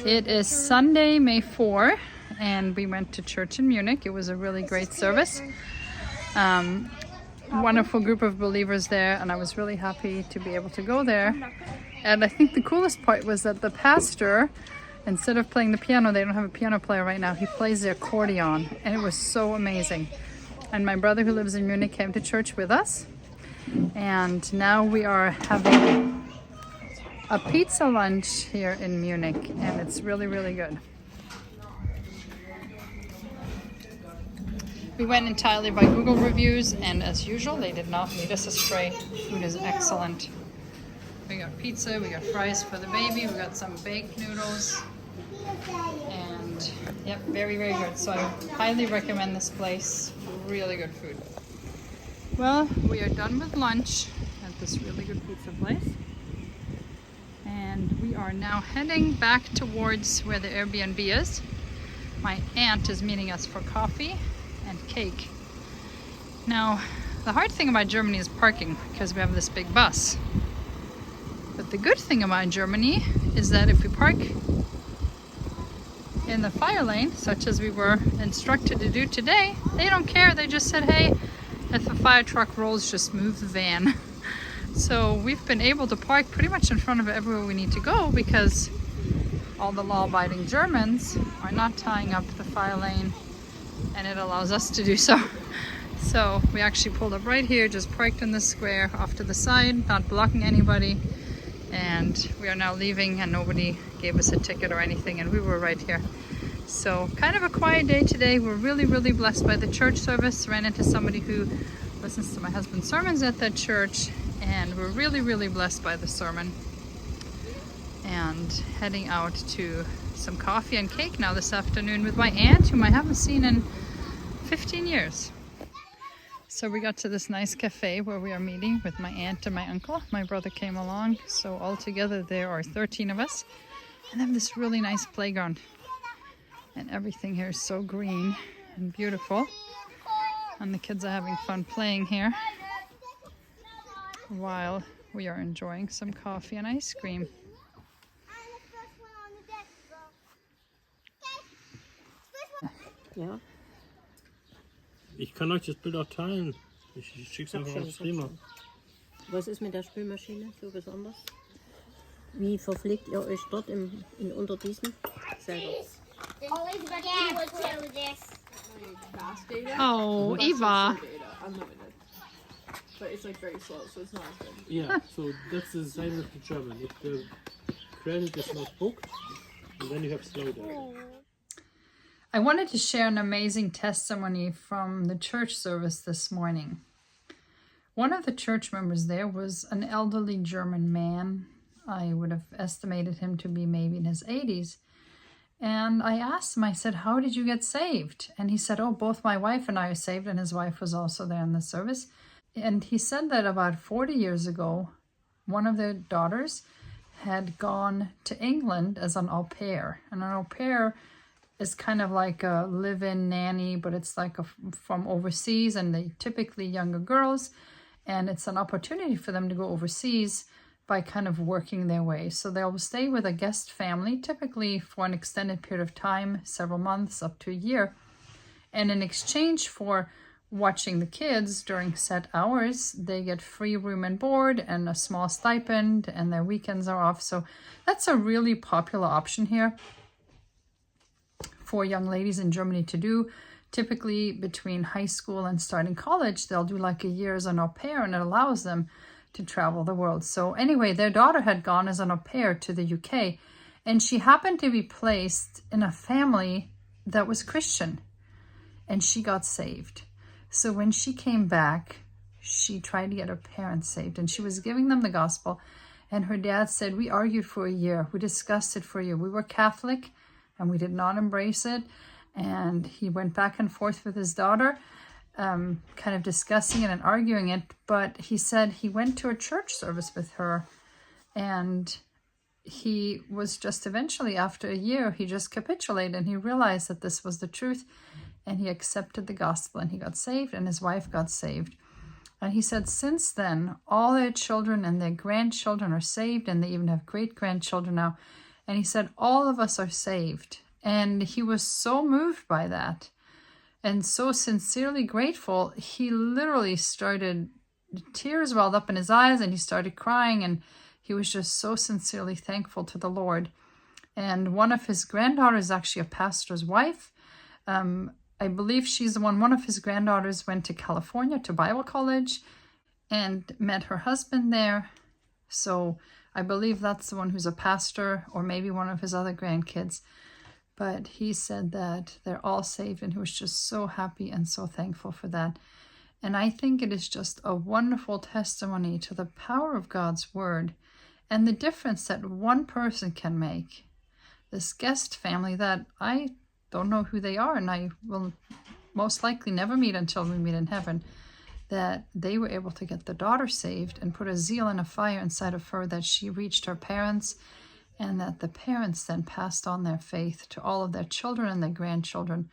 It is Sunday, May 4, and we went to church in Munich. It was a really great service. Wonderful group of believers there, and I was really happy to be able to go there. And I think the coolest part was that the pastor, instead of playing the piano, they don't have a piano player right now, he plays the accordion, and it was so amazing. And my brother who lives in Munich came to church with us, and now we are having a pizza lunch here in Munich, and it's really, really good. We went entirely by Google reviews, and as usual, they did not lead us astray. Food is excellent. We got pizza, we got fries for the baby, we got some baked noodles, and yep, very, very good. So I highly recommend this place. Really good food. Well, we are done with lunch at this really good pizza place. And we are now heading back towards where the Airbnb is. My aunt is meeting us for coffee and cake. Now, the hard thing about Germany is parking because we have this big bus. But the good thing about Germany is that if we park in the fire lane, such as we were instructed to do today, they don't care. They just said, hey, if a fire truck rolls, just move the van. So we've been able to park pretty much in front of everywhere we need to go because all the law-abiding Germans are not tying up the fire lane, and it allows us to do so. So we actually pulled up right here, just parked in the square off to the side, not blocking anybody. And we are now leaving, and nobody gave us a ticket or anything, and we were right here. So kind of a quiet day today. We're really, really blessed by the church service. Ran into somebody who listens to my husband's sermons at that church, and we're really, really blessed by the sermon. And heading out to some coffee and cake now this afternoon with my aunt, whom I haven't seen in 15 years. So we got to this nice cafe where we are meeting with my aunt and my uncle. My brother came along, so altogether there are 13 of us. And they have this really nice playground. And everything here is so green and beautiful. And the kids are having fun playing here while we are enjoying some coffee and ice cream. Ja. Ich kann euch das Bild auch teilen. Ich schicke es einfach aufs Streamer. Was ist mit der Spülmaschine so besonders? Wie verpflegt ihr euch dort unter diesen selber? Oh, Eva. But it's like very slow, so it's not as good. Yeah, so that's the same with the German. If the credit is not booked, and then you have slow down. I wanted to share an amazing testimony from the church service this morning. One of the church members there was an elderly German man. I would have estimated him to be maybe in his 80s. And I asked him, I said, how did you get saved? And he said, oh, both my wife and I are saved, and his wife was also there in the service. And he said that about 40 years ago, one of their daughters had gone to England as an au pair. And an au pair is kind of like a live-in nanny, but it's like from overseas, and they typically younger girls, and it's an opportunity for them to go overseas by kind of working their way. So they'll stay with a guest family, typically for an extended period of time, several months, up to a year. And in exchange for watching the kids during set hours, they get free room and board and a small stipend, and their weekends are off. So that's a really popular option here for young ladies in Germany to do. Typically between high school and starting college, they'll do like a year as an au pair, and it allows them to travel the world. So anyway, their daughter had gone as an au pair to the UK, and she happened to be placed in a family that was Christian, and she got saved. So when she came back, she tried to get her parents saved, and she was giving them the gospel, and her dad said, we argued for a year, we discussed it for a year. We were Catholic, and we did not embrace it. And he went back and forth with his daughter, kind of discussing it and arguing it. But he said he went to a church service with her, and he was just eventually, after a year, he just capitulated, and he realized that this was the truth, and he accepted the gospel, and he got saved, and his wife got saved. And he said since then, all their children and their grandchildren are saved, and they even have great-grandchildren now. And he said, all of us are saved. And he was so moved by that and so sincerely grateful. He literally started, tears welled up in his eyes and he started crying. And he was just so sincerely thankful to the Lord. And one of his granddaughters is actually a pastor's wife. I believe she's the one of his granddaughters went to California to Bible college and met her husband there. So I believe that's the one who's a pastor, or maybe one of his other grandkids. But he said that they're all saved, and he was just so happy and so thankful for that. And I think it is just a wonderful testimony to the power of God's word and the difference that one person can make. This guest family that I don't know who they are, and I will most likely never meet until we meet in heaven, that they were able to get the daughter saved and put a zeal and a fire inside of her that she reached her parents, and that the parents then passed on their faith to all of their children and their grandchildren,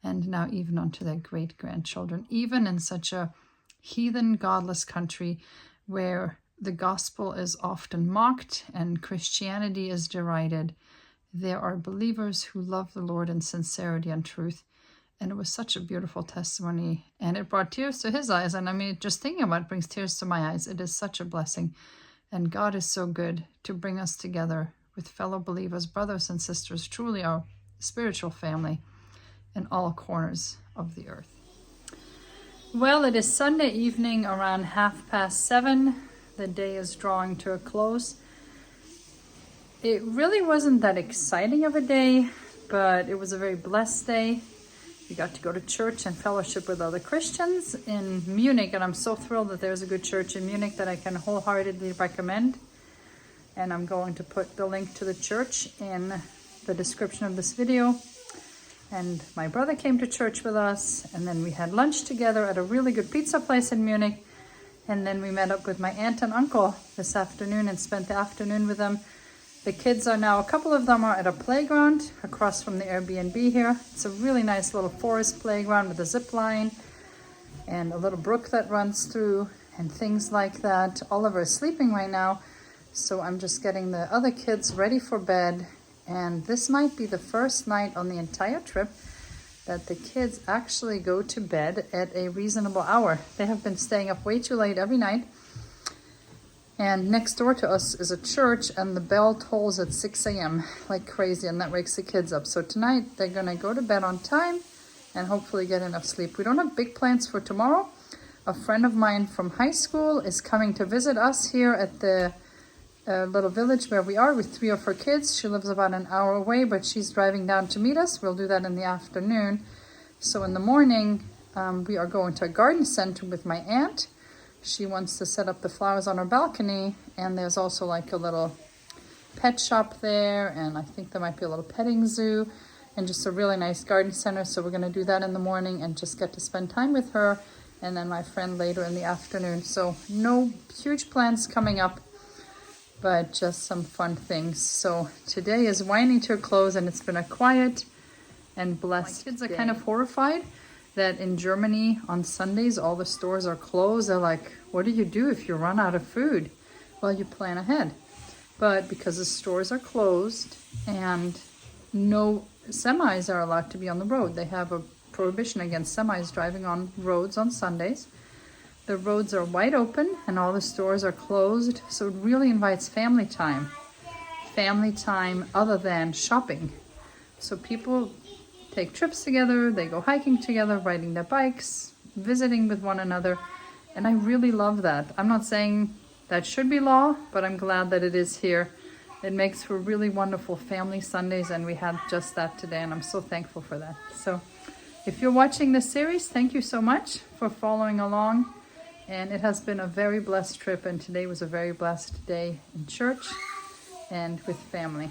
and now even onto their great-grandchildren, even in such a heathen, godless country where the gospel is often mocked and Christianity is derided. There are believers who love the Lord in sincerity and truth. And it was such a beautiful testimony, and it brought tears to his eyes. And I mean, just thinking about it brings tears to my eyes. It is such a blessing. And God is so good to bring us together with fellow believers, brothers and sisters, truly our spiritual family in all corners of the earth. Well, it is Sunday evening around 7:30. The day is drawing to a close. It really wasn't that exciting of a day, but it was a very blessed day. We got to go to church and fellowship with other Christians in Munich, and I'm so thrilled that there's a good church in Munich that I can wholeheartedly recommend. And I'm going to put the link to the church in the description of this video. And my brother came to church with us, and then we had lunch together at a really good pizza place in Munich. And then we met up with my aunt and uncle this afternoon and spent the afternoon with them. The kids are now, a couple of them are at a playground across from the Airbnb here. It's a really nice little forest playground with a zip line and a little brook that runs through and things like that. Oliver is sleeping right now, so I'm just getting the other kids ready for bed. And this might be the first night on the entire trip that the kids actually go to bed at a reasonable hour. They have been staying up way too late every night. And next door to us is a church, and the bell tolls at 6 a.m. like crazy, and that wakes the kids up. So tonight they're going to go to bed on time and hopefully get enough sleep. We don't have big plans for tomorrow. A friend of mine from high school is coming to visit us here at the little village where we are with 3 of her kids. She lives about an hour away, but she's driving down to meet us. We'll do that in the afternoon. So in the morning, we are going to a garden center with my aunt. She wants to set up the flowers on her balcony, and there's also like a little pet shop there, and I think there might be a little petting zoo and just a really nice garden center. So we're going to do that in the morning and just get to spend time with her and then my friend later in the afternoon. So no huge plans coming up, but just some fun things. So today is winding to a close, and it's been a quiet and blessed day. My kids are kind of horrified that in Germany on Sundays all the stores are closed. They're like, what do you do if you run out of food? Well, you plan ahead. But because the stores are closed and no semis are allowed to be on the road, they have a prohibition against semis driving on roads on Sundays. The roads are wide open and all the stores are closed, so it really invites family time other than shopping. So people take trips together, they go hiking together, riding their bikes, visiting with one another, and I really love that. I'm not saying that should be law, but I'm glad that it is here. It makes for really wonderful family Sundays, and we had just that today, and I'm so thankful for that. So if you're watching this series, thank you so much for following along, and it has been a very blessed trip, and today was a very blessed day in church and with family.